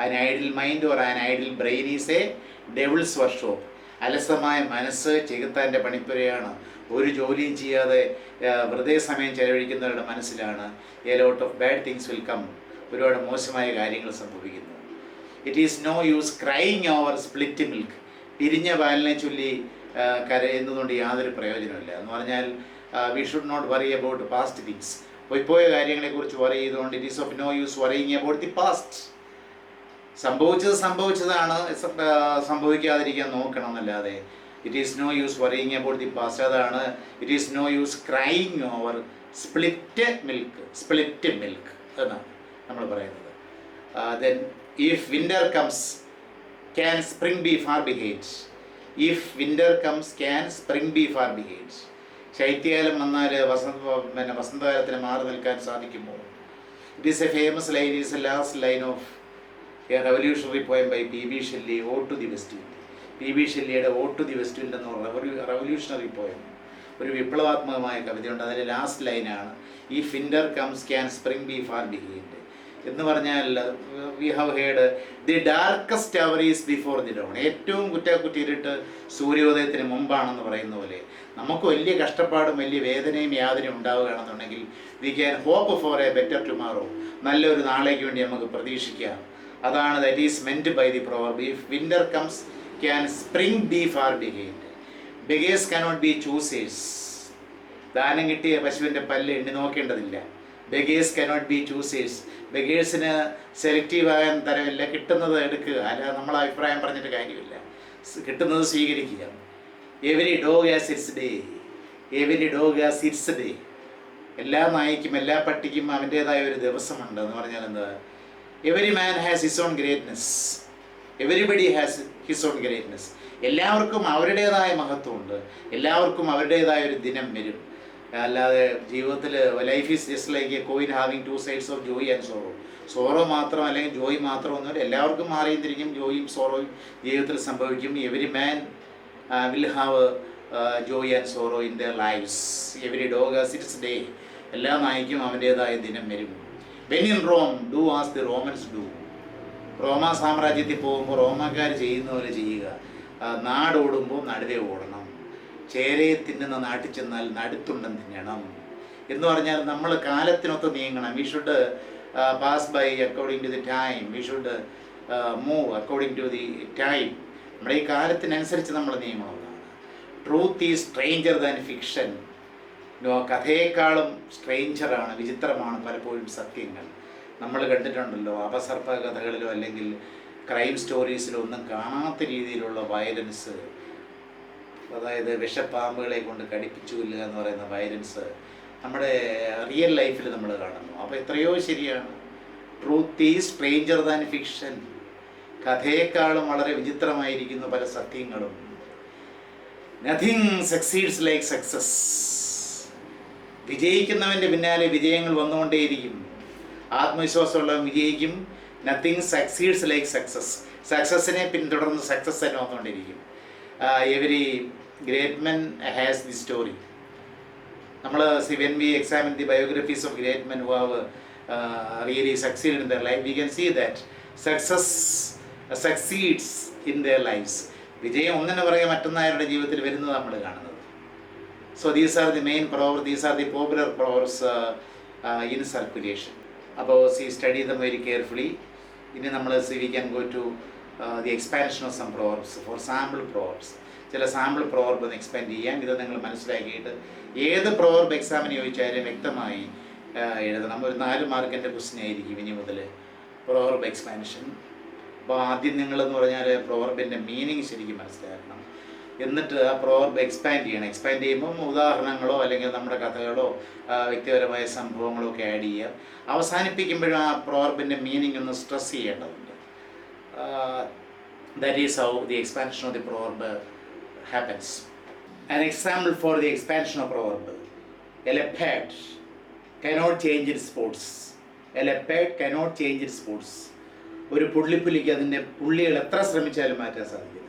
An idle mind or an idle brain is a devil's workshop. അലസമായ മനസ്സ് ചെകുത്താൻ്റെ പണിപ്പുരയാണ്. ഒരു ജോലിയും ചെയ്യാതെ വെറുതെ സമയം ചെലവഴിക്കുന്നവരുടെ മനസ്സിലാണ് a lot of bad things will come. ഒരുപാട് മോശമായ കാര്യങ്ങൾ സംഭവിക്കുന്നു. It is no use crying over split milk. പിരിഞ്ഞ പാലിനെ ചൊല്ലി കരയുന്നതുകൊണ്ട് യാതൊരു പ്രയോജനമില്ല എന്ന് പറഞ്ഞാൽ we should not worry about past things. പോയ കാര്യങ്ങളെക്കുറിച്ച് വറി ചെയ്തുകൊണ്ട് it is of no use worrying about the past. സംഭവിച്ചതാണ്, സംഭവിക്കാതിരിക്കാൻ നോക്കണം എന്നല്ലാതെ it is no use worrying about the past. അതാണ് it is no use crying over split milk എന്നാണ് നമ്മൾ പറയുന്നത്. Then if winter comes can spring be far behind. If winter comes can spring be far behind. ശൈത്യകാലം വന്നാൽ വസന്തകാലത്തിന് മാറി നിൽക്കാൻ സാധിക്കുമോ? It is a famous line. It is a last line of a revolutionary poem by P B Shelley, ode to the West Wind. P B ഷെല്ലിയുടെ ode to the West Wind എന്ന revolutionary poem, ഒരു വിപ്ലവാത്മകമായ കവിതയുണ്ട്. അതിലെ last ലൈനാണ് if winter comes can spring be far behind എന്ന് പറഞ്ഞാൽ we have herd the darkest our is before the down. ഏറ്റവും കുറ്റാക്കുറ്റിയിട്ട് സൂര്യോദയത്തിന് മുമ്പാണെന്ന് പറയുന്ന പോലെ നമുക്ക് വലിയ കഷ്ടപ്പാടും വലിയ വേദനയും യാതനയും ഉണ്ടാവുകയാണെന്നുണ്ടെങ്കിൽ we can hope for a better tomorrow. നല്ലൊരു നാളേക്ക് വേണ്ടി നമുക്ക് പ്രതീക്ഷിക്കാം. അതാണ് that is meant by the proverb. If winter comes can spring be far behind. Beggars cannot be choosers. ദാനം കിട്ടിയ പശുവിൻ്റെ പല്ല് എണ്ണി നോക്കേണ്ടതില്ല. Beggars cannot be choosers. ബെഗേഴ്സിന് സെലക്റ്റീവ് ആകാൻ തരമില്ല. കിട്ടുന്നത് എടുക്കുക, അല്ല നമ്മൾ അഭിപ്രായം പറഞ്ഞിട്ട് കാര്യമില്ല. കിട്ടുന്നത് സ്വീകരിക്കുക. Every dog has its day. Every dog has its day. എല്ലാ നായ്ക്കും എല്ലാ പട്ടിക്കും അവൻ്റേതായ ഒരു ദിവസമുണ്ട് എന്ന് പറഞ്ഞാൽ എന്താ? Every man has his own greatness. Everybody has his own greatness. എല്ലാവർക്കും അവരുടേതായ മഹത്വമുണ്ട്. എല്ലാവർക്കും അവരുടേതായ ഒരു ദിനം വരും. അല്ലാതെ ജീവിതത്തിൽ life is just like a coin having two sides of joy and sorrow. Sorrow മാത്രം അല്ലെങ്കിൽ ജോയ് മാത്രം ഒന്നുമില്ല. എല്ലാവർക്കും മാറിയും തിരിഞ്ഞും ജോയും സോറോയും ജീവിതത്തിൽ സംഭവിക്കും. Every man will have joy and sorrow in their lifes. Every dog has its day. എല്ലാ നായ്ക്കും അവൻ്റേതായ ദിനം വരും. When in Rome do as the Romans do. റോമാ സാമ്രാജ്യത്തിൽ പോകുമ്പോൾ റോമാക്കാർ ചെയ്യുന്ന പോലെ ചെയ്യുക. നാടോടുമ്പോൾ നടുവേ ഓടണം. ചേരയെ തിന്നുന്ന നാട്ടിൽ ചെന്നാൽ നടുത്തുണ്ടൻ തിന്നണം എന്ന് പറഞ്ഞാൽ നമ്മൾ കാലത്തിനൊത്ത് നീങ്ങണം. We should pass by according to the time. We should move according to the time. നമ്മുടെ ഈ കാലത്തിനനുസരിച്ച് നമ്മൾ നീങ്ങണമെന്നാണ്. Truth is stranger than fiction. കഥയേക്കാളും സ്ട്രേഞ്ചറാണ്, വിചിത്രമാണ് പലപ്പോഴും സത്യങ്ങൾ. നമ്മൾ കണ്ടിട്ടുണ്ടല്ലോ അപസർപ്പ കഥകളിലോ അല്ലെങ്കിൽ ക്രൈം സ്റ്റോറീസിലോ ഒന്നും കാണാത്ത രീതിയിലുള്ള വയലൻസ്. അതായത് വിഷപ്പാമ്പുകളെ കൊണ്ട് കടിപ്പിച്ചു കൊല്ലുക എന്ന് പറയുന്ന വയലൻസ് നമ്മുടെ റിയൽ ലൈഫിൽ നമ്മൾ കാണുന്നു. അപ്പോൾ എത്രയോ ശരിയാണ്. Truth is stranger than fiction. കഥയേക്കാളും വളരെ വിചിത്രമായിരിക്കുന്നു പല സത്യങ്ങളും. Nothing succeeds like success. വിജയിക്കുന്നവൻ്റെ പിന്നാലെ വിജയങ്ങൾ വന്നുകൊണ്ടേയിരിക്കും. ആത്മവിശ്വാസമുള്ളവൻ വിജയിക്കും. Nothing succeeds like success. സക്സസ്സിനെ പിന്തുടർന്ന് സക്സസ് തന്നെ വന്നുകൊണ്ടിരിക്കും. Every great men has the story. നമ്മൾ when we examine the biographies of great men who have really succeed in their life, we can see that success succeeds in their lifes. വിജയം ഒന്നിനു പുറകെ മറ്റൊന്നായവരുടെ ജീവിതത്തിൽ വരുന്നത് നമ്മൾ കാണുന്നത്. So these are the main proverbs, these are the popular proverbs in circulation. അപ്പോൾ study them very carefully. ഇനി നമ്മൾ we can go to the expansion of some proverbs, for sample proverbs. ചില സാമ്പിൾ പ്രോവർബ് ഒന്ന് expand ചെയ്യാം. ഇത് നിങ്ങൾ മനസ്സിലാക്കിയിട്ട് ഏത് പ്രോവർബ് എക്സാമിന് ചോദിച്ചാലും വ്യക്തമായി എഴുതണം. ഒരു 4 മാർക്കിൻ്റെ ക്വസ്റ്റ്യൻ ആയിരിക്കും ഇനി മുതൽ പ്രോവർബ് എക്സ്പാൻഷൻ. അപ്പോൾ ആദ്യം നിങ്ങളെന്ന് പറഞ്ഞാൽ പ്രോവർബിൻ്റെ മീനിങ് ശരിക്കും മനസ്സിലാക്കണം. എന്നിട്ട് ആ പ്രോവർബ് എക്സ്പാൻഡ് ചെയ്യണം. എക്സ്പാൻഡ് ചെയ്യുമ്പം ഉദാഹരണങ്ങളോ അല്ലെങ്കിൽ നമ്മുടെ കഥകളോ വ്യക്തിപരമായ സംഭവങ്ങളോ ഒക്കെ ആഡ് ചെയ്യുക. അവസാനിപ്പിക്കുമ്പോഴും ആ പ്രോവർബിൻ്റെ മീനിങ് ഒന്ന് സ്ട്രെസ് ചെയ്യേണ്ടതുണ്ട്. That is how the expansion of the proverb happens. An example for the expansion of proverb: a leopard cannot change its spots. A leopard cannot change its spots. ഒരു പുള്ളിപ്പുലിക്ക് അതിൻ്റെ പുള്ളികൾ എത്ര ശ്രമിച്ചാലും മാറ്റാൻ സാധിക്കുന്നില്ല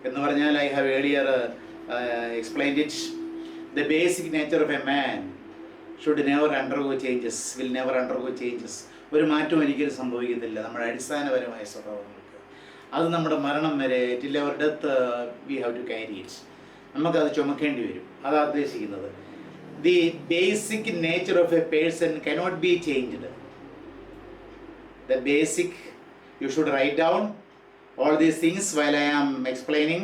എന്ന് പറഞ്ഞാൽ, I have earlier explained it. The basic nature of a man should never undergo changes, will never undergo changes. ഒരു മാറ്റവും ഒരിക്കലും സംഭവിക്കത്തില്ല നമ്മുടെ അടിസ്ഥാനപരമായ സ്വഭാവങ്ങൾക്ക്. അത് നമ്മുടെ മരണം വരെ, till our death we have to carry it. നമുക്കത് ചുമക്കേണ്ടി വരും. അതാണ് ഉദ്ദേശിക്കുന്നത്. The basic nature of a person cannot be changed. The basic, you should write down all these things while I am explaining.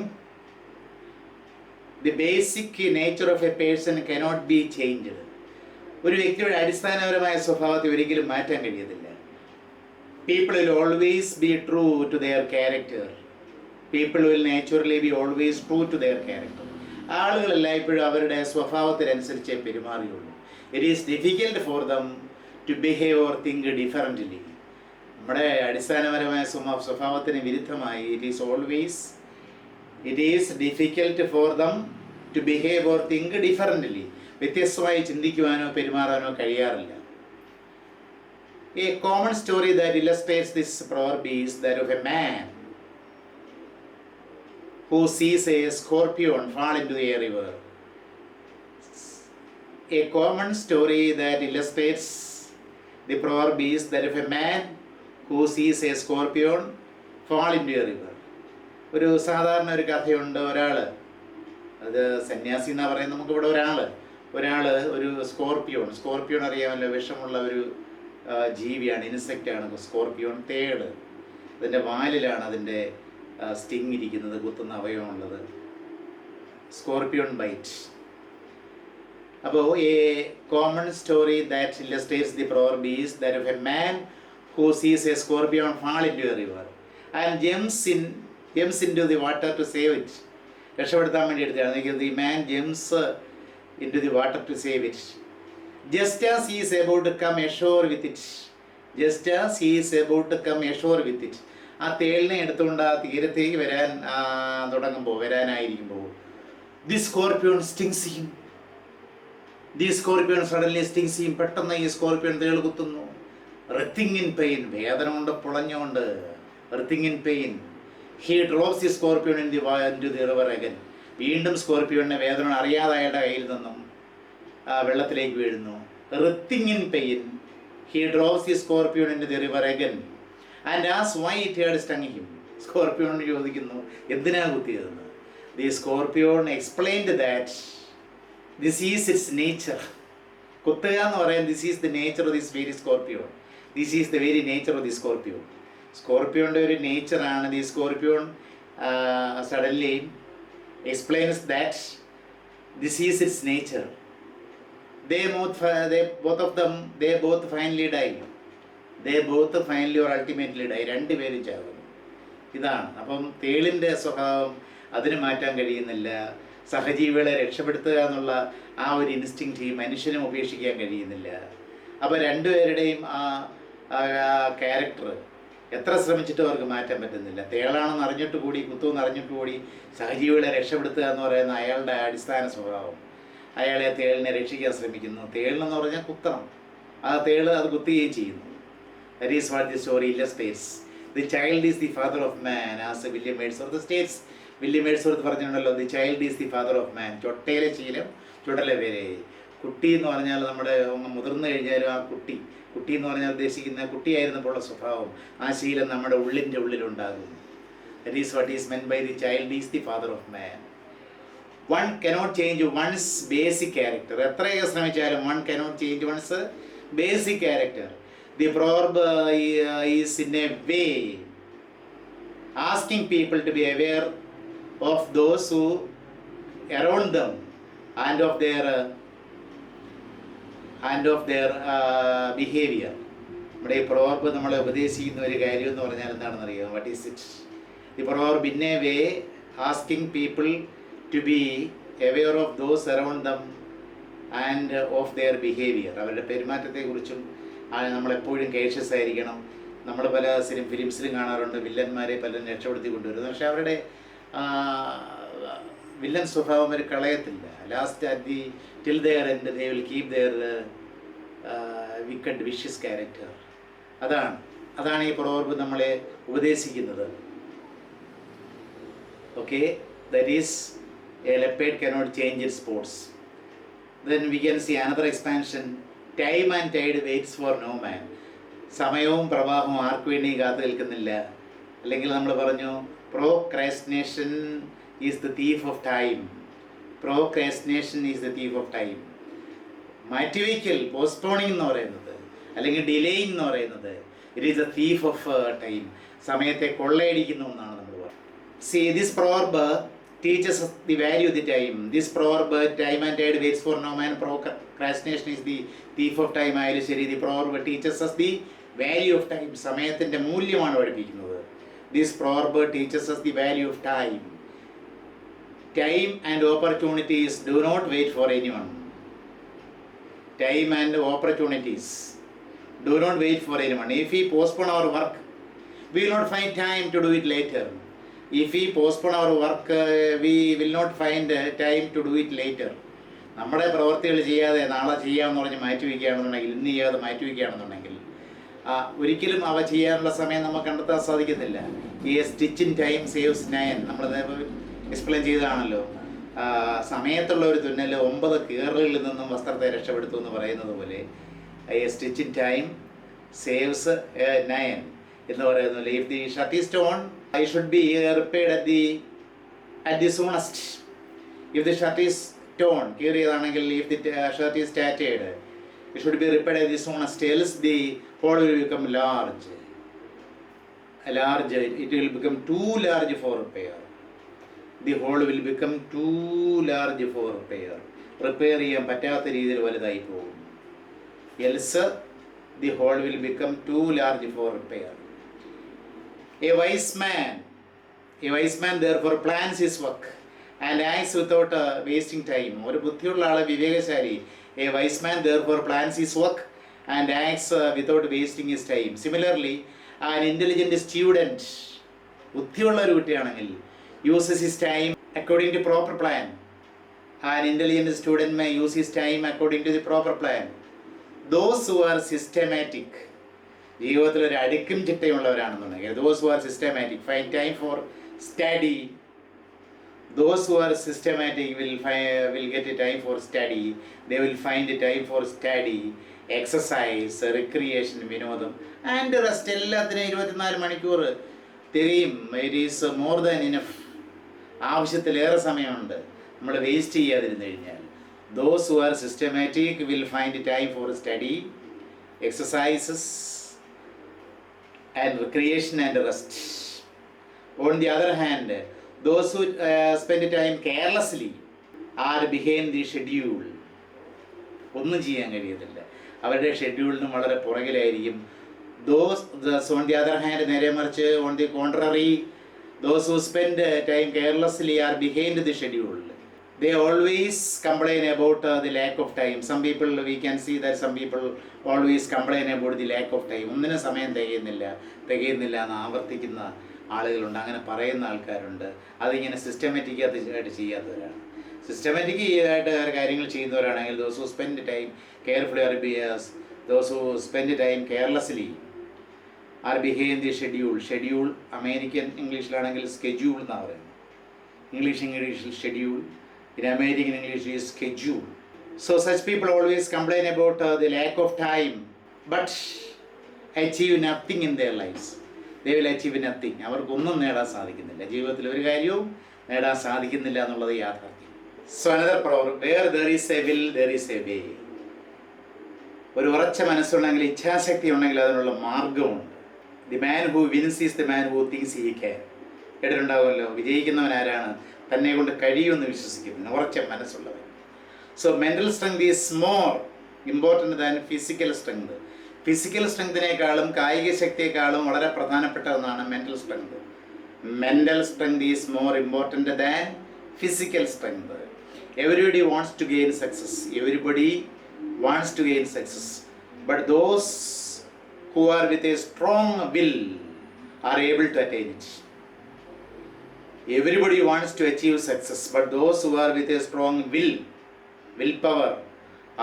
The basic nature of a person cannot be changed. ഒരു വ്യക്തിയുടെ അടിസ്ഥാനപരമായ സ്വഭാവത്തെ ഒരിക്കലും മാറ്റാൻ കഴിയത്തില്ല. People will always be true to their character. People will naturally be always true to their character. ആളുകളെല്ലാം ഇപ്പോഴും അവരുടെ സ്വഭാവത്തിനനുസരിച്ചേ പെരുമാറിയുള്ളൂ. It is difficult for them to behave or think differently. നമ്മുടെ അടിസ്ഥാനപരമായ സ്വഭാവത്തിന് വിരുദ്ധമായി it is difficult for them to behave or think differently. വ്യത്യസ്തമായി ചിന്തിക്കുവാനോ പെരുമാറാനോ കഴിയാറില്ല. A common story that illustrates this proverb is that of a man who sees a scorpion fall into a river. A common story that illustrates the proverb is that of a man who sees a scorpion fall into a river. ഒരു സാധാരണ ഒരു കഥയുണ്ട്. ഒരാൾ, അത് സന്യാസി എന്നാണ് പറയുന്നത്, നമുക്കിവിടെ ഒരാൾ ഒരു സ്കോർപ്പിയോൺ അറിയാമല്ലോ, വിഷമുള്ള ഒരു ജീവിയാണ്, ഇൻസെക്റ്റാണ് സ്കോർപ്പിയോൺ. തേട്, അതിൻ്റെ വാലിലാണ് അതിൻ്റെ സ്റ്റിങ് ഇരിക്കുന്നത്, കുത്തുന്ന അവയവമുള്ളത്. Scorpion bite. അപ്പോൾ a common story that illustrates the proverb is that of a man who sees a scorpion fall into a river and jumps into the water to save it. രക്ഷപ്പെടുത്താൻ വേണ്ടി എടുത്തതാണ്. The man jumps into the water to save it. Just as he is about to come ashore with it. ആ തേളിനെ എടുത്തുകൊണ്ട് ആ തീരത്തേക്ക് വരാനായിരിക്കുമ്പോൾ the scorpion stings him. Suddenly stings him. പെട്ടെന്ന് ഈ scorpion തേൾ കുത്തുന്നു. Writhing in pain, വേദന കൊണ്ട് പുളഞ്ഞുകൊണ്ട്, writhing in pain, he drops the scorpion into the river again. വീണ്ടും സ്കോർപ്പിയോണിനെ വേദന അറിയാതെ അയാളുടെ കയ്യിൽ നിന്നും വെള്ളത്തിലേക്ക് വീഴുന്നു. Writhing in pain, he drops the scorpion into the river again and asks why it had stung him. Scorpion ചോദിക്കുന്നു എന്തിനാ കുത്തിയതെന്ന്. The scorpion explained that this is its nature. കുത്തുക എന്ന് പറയാൻ, this is the nature of this very scorpion. This is the very nature of the scorpion. സ്കോർപ്പിയോണിൻ്റെ ഒരു നേച്ചറാണ്. The scorpion suddenly explains that this is its nature. They both finally die. Or ultimately die. രണ്ടുപേരും ചാകുന്നു. ഇതാണ്. അപ്പം തേളിൻ്റെ സ്വഭാവം അതിന് മാറ്റാൻ കഴിയുന്നില്ല. സഹജീവികളെ രക്ഷപ്പെടുത്തുക എന്നുള്ള ആ ഒരു ഇൻസ്റ്റിങ്ക്റ്റ് ഈ മനുഷ്യനും ഉപേക്ഷിക്കാൻ കഴിയുന്നില്ല. അപ്പോൾ രണ്ടുപേരുടെയും ആ ക്യാരക്ടർ എത്ര ശ്രമിച്ചിട്ടും അവർക്ക് മാറ്റാൻ പറ്റുന്നില്ല. തേളാണെന്ന് അറിഞ്ഞിട്ട് കൂടി, കുത്തുമെന്ന് അറിഞ്ഞിട്ട് കൂടി സഹജീവികളെ രക്ഷപ്പെടുത്തുക എന്ന് പറയുന്ന അയാളുടെ അടിസ്ഥാന സ്വഭാവം. അയാളെ തേളിനെ രക്ഷിക്കാൻ ശ്രമിക്കുന്നു. തേളിനെന്ന് പറഞ്ഞാൽ കുത്തണം. ആ തേള് അത് കുത്തുകയും ചെയ്യുന്നു. That is what the story illustrates. The child is the father of man, as William Wordsworth states. William Wordsworth പറഞ്ഞിട്ടുണ്ടല്ലോ, the child is the father of man. ചൊട്ടയിലെ ശീലം ചുടല വരെ. കുട്ടി എന്ന് പറഞ്ഞാൽ നമ്മുടെ മുതിർന്നു കഴിഞ്ഞാലും ആ കുട്ടി എന്ന് പറഞ്ഞാൽ ഉദ്ദേശിക്കുന്ന കുട്ടിയായിരുന്നപ്പോഴുള്ള സ്വഭാവം, ആ ശീലം നമ്മുടെ ഉള്ളിലുണ്ടാകും. That is what is meant by the child is the father of man. One cannot change one's basic character. എത്രയൊക്കെ ശ്രമിച്ചാലും one cannot change one's basic character. The proverb is in a way asking people to be aware of those who around them and of their behavior. നമ്മുടെ ഈ proverb നമ്മളെ ഉപദേശിക്കുന്ന ഒരു കാര്യം എന്ന് പറഞ്ഞാൽ എന്താണെന്ന് അറിയാം? What is it? The proverb in a way asking people to be aware of those around them and of their behaviour. അവരുടെ പെരുമാറ്റത്തെക്കുറിച്ചും നമ്മളെപ്പോഴും കേഷ്യസ് ആയിരിക്കണം. നമ്മൾ പല ഫിലിംസിലും കാണാറുണ്ട് വില്ലന്മാരെ പലരും രക്ഷപ്പെടുത്തി കൊണ്ടുവരുന്നത്. പക്ഷെ അവരുടെ വില്ലൻ സ്വഭാവം അവർ കളയത്തില്ല. Last at the till their end they will keep their wicked vicious character. അതാണ് ഈ പ്രവർബ് നമ്മളെ ഉപദേശിക്കുന്നത്. Okay, that is a leopard cannot change its spots. Then we can see another expansion. Time and tide waits for no man. സമയവും പ്രവാഹവും ആർക്കു വേണ്ടി കാത്തു നിൽക്കുന്നില്ല. അല്ലെങ്കിൽ നമ്മൾ പറഞ്ഞു procrastination is the thief of time. Procrastination is the thief of time. മാറ്റിവയ്ക്കൽ, പോസ്റ്റ്പോണിംഗ് എന്ന് പറയുന്നത് അല്ലെങ്കിൽ ഡിലേയിങ് എന്ന് പറയുന്നത് it is A thief of time. സമയത്തെ കൊള്ളയടിക്കുന്ന ഒന്നാണ് നമ്മൾ പറയുന്നത്. See, this proverb teaches us the value of the time. This proverb, time and tide waits for no man, procrastination is the thief of time ആയാലും ശരി, the proverb teaches us the value of time. സമയത്തിൻ്റെ മൂല്യമാണ് പഠിപ്പിക്കുന്നത്. This proverb teaches us the value of time. Time and opportunities do not wait for anyone. Time and opportunities do not wait for anyone. If we postpone our work, we will not find time to do it later. If we postpone our work, we will not find time to do it later. നമ്മുടെ പ്രവൃത്തികൾ ചെയ്യാതെ നാളെ ചെയ്യാമെന്ന് പറഞ്ഞ് മാറ്റി വയ്ക്കുകയാണെന്നുണ്ടെങ്കിൽ, ഇന്ന് ചെയ്യാതെ മാറ്റി വയ്ക്കുകയാണെന്നുണ്ടെങ്കിൽ ഒരിക്കലും അവ ചെയ്യാനുള്ള സമയം നമുക്ക് കണ്ടെത്താൻ സാധിക്കത്തില്ല. ഈ സ്റ്റിച്ച് ഇൻ ടൈം സേവ്സ് 9 നമ്മൾ എക്സ്പ്ലെയിൻ ചെയ്തതാണല്ലോ. സമയത്തുള്ള ഒരു തുന്നൽ 9 കീറലുകളിൽ നിന്നും വസ്ത്രത്തെ രക്ഷപ്പെടുത്തും എന്ന് പറയുന്നത് പോലെ സ്റ്റിച്ച് ഇൻ ടൈം സേവ്സ് 9 എന്ന് പറയുന്നത്. If the shirt is torn, I should be repaired at the soonest. If the shirt is torn, കീറിയതാണെങ്കിൽ, if the shirt is tattered, it should be repaired at the soonest, else the hole will become large. It will become too large for repair. The hole will become too large for repair. Repair ചെയ്യാൻ പറ്റാത്ത രീതിയിൽ വലുതായി പോകും. else the hole will become too large for repair. A wise man therefore plans his work and acts without wasting time. ഒരു ബുദ്ധിയുള്ള ആള്, വിവേകശാലി. A wise man therefore plans his work and acts without wasting his time. Similarly, an intelligent student, ബുദ്ധിയുള്ള ഒരു കുട്ടിയാണെങ്കിൽ, uses his time according to proper plan. An intelligent student may use his time according to the proper plan. Those who are systematic, ജീവിതത്തിൽ ഒരു അടുക്കും ചിട്ടയുള്ളവരാണെന്നുണ്ടെങ്കിൽ, those who are systematic find time for study. Those who are systematic will get a time for study. They will find a time for study, exercise, recreation, വിനോദം and rest. എല്ലാത്തിനും 24 മണിക്കൂർ തികയും. It is more than enough. ആവശ്യത്തിലേറെ സമയമുണ്ട് നമ്മൾ waste ചെയ്യാതിരുന്നു കഴിഞ്ഞാൽ. Those who are systematic will find time for study, exercises and recreation and rest. On the other hand, those who spend time carelessly are behind the schedule. ഒന്നും ചെയ്യാൻ കഴിയത്തില്ല, അവരുടെ ഷെഡ്യൂളിനും വളരെ പുറകിലായിരിക്കും. On the other hand, നേരെ മറിച്ച് on the contrary, those who spend time carelessly are behind the schedule. They always complain about the lack of time. Some people, we can see that some people always complain about the lack of time. ഒന്നിനും സമയം തികയുന്നില്ല എന്ന് ആവർത്തിക്കുന്ന ആളുകളുണ്ട്, അങ്ങനെ പറയുന്ന ആൾക്കാരുണ്ട്. അതിങ്ങനെ systematic ആയിട്ട് ചെയ്യാത്തവരാണ്. സിസ്റ്റമാറ്റിക് ആയിട്ട് കാര്യങ്ങൾ ചെയ്യുന്നവരാണെങ്കിൽ, those who spend time carefully are those who spend time carelessly are behind the schedule. Schedule American ഇംഗ്ലീഷിലാണെങ്കിൽ സ്കെഡ്യൂൾ എന്നാണ് പറയുന്നത്. ഇംഗ്ലീഷിൽ schedule, in American English is schedule. So such people always complain about the lack of time but achieve nothing in their lives. They will achieve nothing. അവർക്കൊന്നും നേടാൻ സാധിക്കുന്നില്ല, ജീവിതത്തിൽ ഒരു കാര്യവും നേടാൻ സാധിക്കുന്നില്ല എന്നുള്ളത് യാഥാർത്ഥ്യം. So another proverb, where there is a will there is a way. ഒരു ഉറച്ച മനസ്സുണ്ടെങ്കിൽ, ഇച്ഛാശക്തി ഉണ്ടെങ്കിൽ അതിനുള്ള മാർഗമുണ്ട്. The man who wins is the man who thinks he can. കേട്ടിട്ടുണ്ടാവുമല്ലോ, വിജയിക്കുന്നവൻ ആരാണ്? തന്നെ കൊണ്ട് കഴിയുമെന്ന് വിശ്വസിക്കുന്നവൻ, ഉറച്ച മനസ്സുള്ളവൻ. So mental strength is more important than physical strength. Physical സ്ട്രെങ്തിനേക്കാളും കായിക ശക്തിയേക്കാളും വളരെ പ്രധാനപ്പെട്ട ഒന്നാണ് mental strength. Mental strength is more important than physical strength. Everybody wants to gain success. Everybody wants to gain success. But those who are with a strong will are able to attain it. Everybody wants to achieve success. But those who are with a strong willpower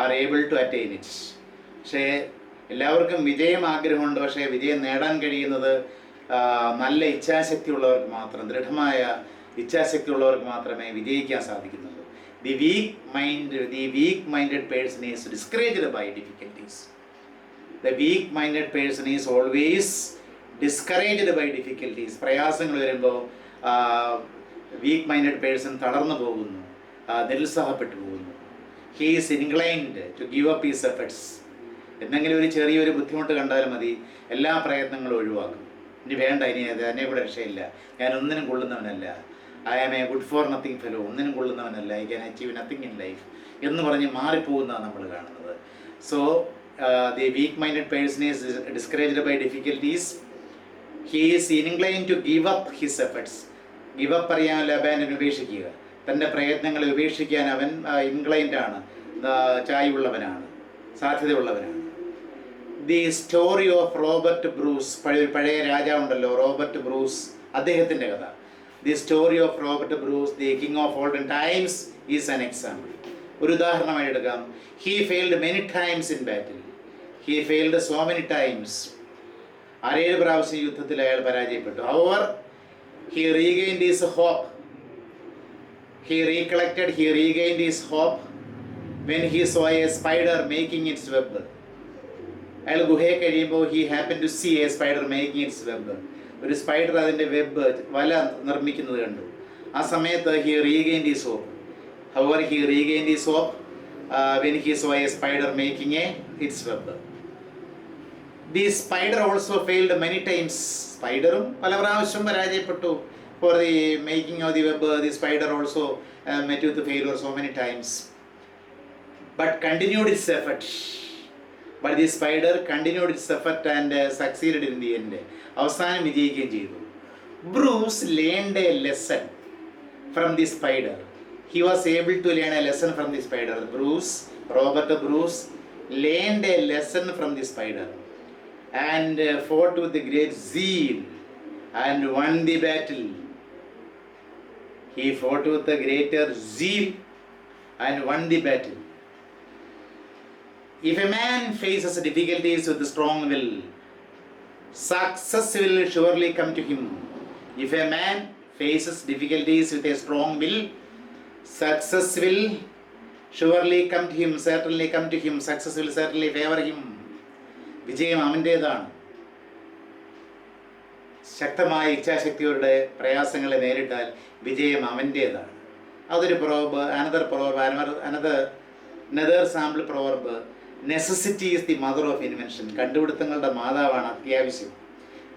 are able to attain it. പക്ഷേ എല്ലാവർക്കും വിജയം ആഗ്രഹമുണ്ട്. പക്ഷേ വിജയം നേടാൻ കഴിയുന്നത് നല്ല ഇച്ഛാശക്തിയുള്ളവർക്ക് മാത്രം, ദൃഢമായ ഇച്ഛാശക്തിയുള്ളവർക്ക് മാത്രമേ വിജയിക്കാൻ സാധിക്കുന്നുള്ളൂ. The weak minded person is discouraged by difficulties. The weak minded person is always discouraged by difficulties. പ്രയാസങ്ങൾ വരുമ്പോൾ വീക്ക് മൈൻഡഡ് പേഴ്സൺ തളർന്നു പോകുന്നു, നിരുത്സാഹപ്പെട്ടു പോകുന്നു. He is inclined to give up his efforts. എന്തെങ്കിലും ഒരു ചെറിയൊരു ബുദ്ധിമുട്ട് കണ്ടാൽ മതി, എല്ലാ പ്രയത്നങ്ങളും ഒഴിവാക്കും. ഇനി വേണ്ട, ഇനി എന്നെ കൂടെ രക്ഷയില്ല, ഞാൻ ഒന്നിനും കൊള്ളുന്നവനല്ല, I am a good for nothing fellow, ഒന്നിനും കൊള്ളുന്നവനല്ല, I can achieve nothing in life എന്ന് പറഞ്ഞ് മാറിപ്പോകുന്നതാണ് നമ്മൾ കാണുന്നത്. So the weak minded person is discouraged by difficulties. He is incline to give up his efforts. Give up അറിയാമല്ലോ, abandon, ഉപേക്ഷിക്കുക. തൻ്റെ പ്രയത്നങ്ങളെ ഉപേക്ഷിക്കാൻ അവൻ ഇൻക്ലൈൻഡ് ആണ്, ചായ്വുള്ളവനാണ്, സാധ്യതയുള്ളവനാണ്. The story of Robert Bruce, പഴയ രാജാവുണ്ടല്ലോ റോബർട്ട് ബ്രൂസ്, അദ്ദേഹത്തിൻ്റെ കഥ. The story of Robert Bruce, the king of olden times is an example. ഒരു ഉദാഹരണമായി എടുക്കാം. He failed many times in battle. He failed so many times. 6 പ്രാവശ്യം യുദ്ധത്തിൽ അയാൾ പരാജയപ്പെട്ടു. However he regained his hope. He regained his hope when he saw a spider making its web. അയാൾ ഗുഹയെ കഴിയുമ്പോൾ he happened to see a spider making its web. ഒരു spider അതിൻ്റെ web, വല നിർമ്മിക്കുന്നത് കണ്ടു. ആ സമയത്ത് he regained his hope. However, he regained his hope when he saw a spider making its web. The spider also failed many times. സ്പൈഡറും പല പ്രാവശ്യം പരാജയപ്പെട്ടു. For the making of the web, the spider also met with failure so many times, but continued its effort. But the spider continued its effort and succeeded in the end. അവസാനം വിജയിക്കുകയും ചെയ്തു. Bruce learned a lesson from the spider. He was able to learn a lesson from the spider. Robert Bruce learned a lesson from the spider and fought with great zeal and won the battle. He fought with a greater zeal and won the battle. If a man faces difficulties with a strong will, success will surely come to him. If a man faces difficulties with a strong will, success will surely come to him, certainly come to him. Success will certainly favor him. വിജയം അവൻ്റേതാണ്. ശക്തമായ ഇച്ഛാശക്തിയോടെ പ്രയാസങ്ങളെ നേരിട്ടാൽ വിജയം അവൻ്റേതാണ്. അതൊരു proverb. another sample proverb, necessity is the mother of invention. കണ്ടുപിടുത്തങ്ങളുടെ മാതാവാണ് അത്യാവശ്യം.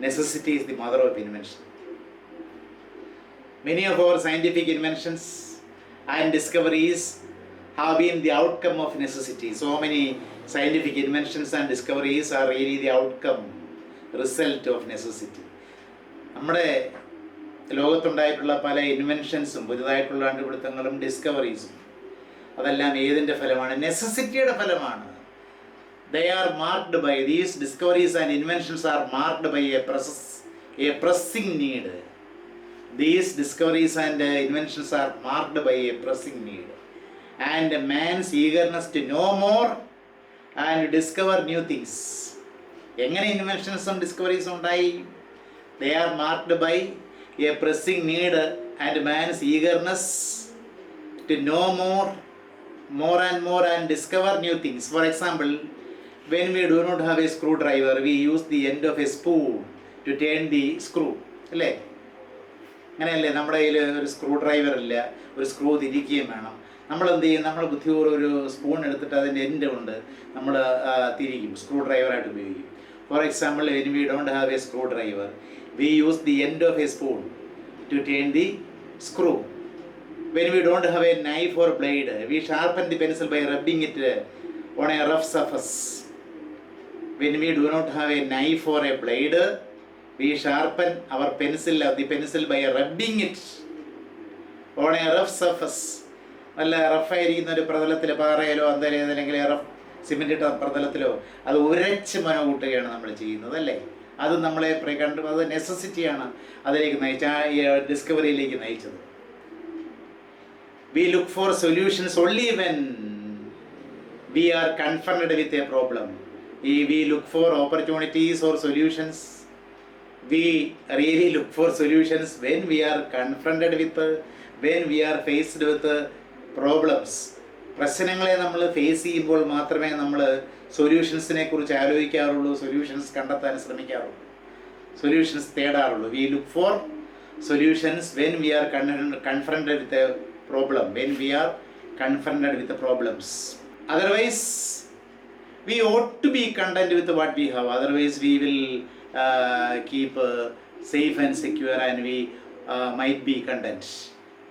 Necessity is the mother of invention. Many of our scientific inventions and discoveries have been the outcome of necessity. So many scientific inventions and discoveries are really the outcome, result of necessity. നമ്മുടെ ലോകത്തുണ്ടായിട്ടുള്ള പല ഇൻവെൻഷൻസും പുതുതായിട്ടുള്ള കണ്ടുപിടുത്തങ്ങളും ഡിസ്കവറീസും അതെല്ലാം ഏതിൻ്റെ ഫലമാണ്? നെസസിറ്റിയുടെ ഫലമാണ്. They are marked by, these discoveries and inventions are marked by a pressing need. These discoveries and inventions are marked by a pressing need. And man's eagerness to know more and discover new things. എങ്ങനെ ഇൻവെൻഷൻസും ഡിസ്കവറീസും ഉണ്ടായി? They are marked by a pressing need and man's eagerness to know more and more and discover new things. For example, when we do not have a screwdriver, we use the end of a spoon to turn the screw. അല്ലേ? അങ്ങനെയല്ലേ? നമ്മുടെ കയ്യിൽ ഒരു screw driver ഇല്ല, ഒരു screw തിരിക്കുകയും വേണം. നമ്മൾ എന്ത് ചെയ്യും? നമ്മൾ ബുദ്ധിപൂർവ്വം ഒരു സ്പൂൺ എടുത്തിട്ട് അതിൻ്റെ എൻഡ് കൊണ്ട് നമ്മൾ തിരിക്കും, സ്ക്രൂ ഡ്രൈവറായിട്ട് ഉപയോഗിക്കും. For example, when we don't have a screwdriver, we use the end of a spoon to turn the screw. When we don't have a knife or blade, we sharpen the pencil by rubbing it on a rough surface. When we do not have a knife or a blade, we sharpen our pencil or the pencil by rubbing it on a rough surface. നല്ല റഫായിരിക്കുന്ന ഒരു പ്രതലത്തിൽ പാറയിലോ എന്തായാലും അല്ലെങ്കിൽ rough cement ഇട്ട പ്രതലത്തിലോ അത് ഉരച്ച് മനകൂട്ടുകയാണ് നമ്മൾ ചെയ്യുന്നത് അല്ലേ. അത് നമ്മളെ കണ്ടു, അത് നെസസിറ്റിയാണ് അതിലേക്ക് നയിച്ച ഈ ഡിസ്കവറിയിലേക്ക് നയിച്ചത്. We look for solutions only when we are confronted with a problem. We look for opportunities or solutions. We really look for solutions when we are confronted with, when we are faced with problems. പ്രശ്നങ്ങളെ നമ്മൾ face ചെയ്യുമ്പോൾ മാത്രമേ നമ്മൾ സൊല്യൂഷൻസിനെ കുറിച്ച് ആലോചിക്കാറുള്ളൂ, solutions കണ്ടെത്താൻ ശ്രമിക്കാറുള്ളൂ, solutions തേടാറുള്ളൂ. We look for solutions when we are confronted with a problem, when we are confronted with the problems. Otherwise we ought to be content with what we have. Otherwise we will keep safe and secure, and we might be content.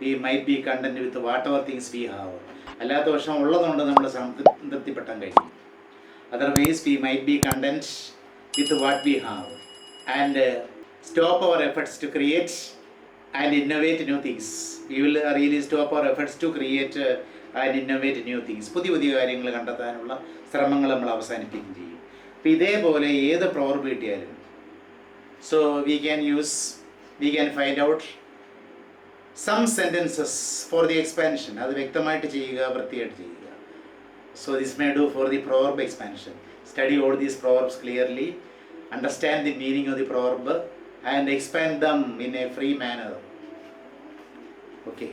We might be content with whatever things we have. അല്ലാത്ത വർഷം ഉള്ളതുകൊണ്ട് നമ്മൾ സംതൃപ്തിപ്പെട്ടാൻ കഴിയും. Otherwise we might be content with what we have and stop our efforts to create and innovate new things. We will really stop our efforts to create and innovate new things. പുതിയ പുതിയ കാര്യങ്ങൾ കണ്ടെത്താനുള്ള ശ്രമങ്ങൾ നമ്മൾ അവസാനിപ്പിക്കുകയും ചെയ്യും. അപ്പോൾ ഇതേപോലെ ഏത് പ്രവർബ് കിട്ടിയാലും so we can find out some sentences for the expansion. അത് വ്യക്തമായിട്ട് ചെയ്യുക, വൃത്തിയായിട്ട് ചെയ്യുക. So this may do for the proverb expansion. Study all these proverbs clearly, understand the meaning of the proverb and expand them in a free manner. Okay.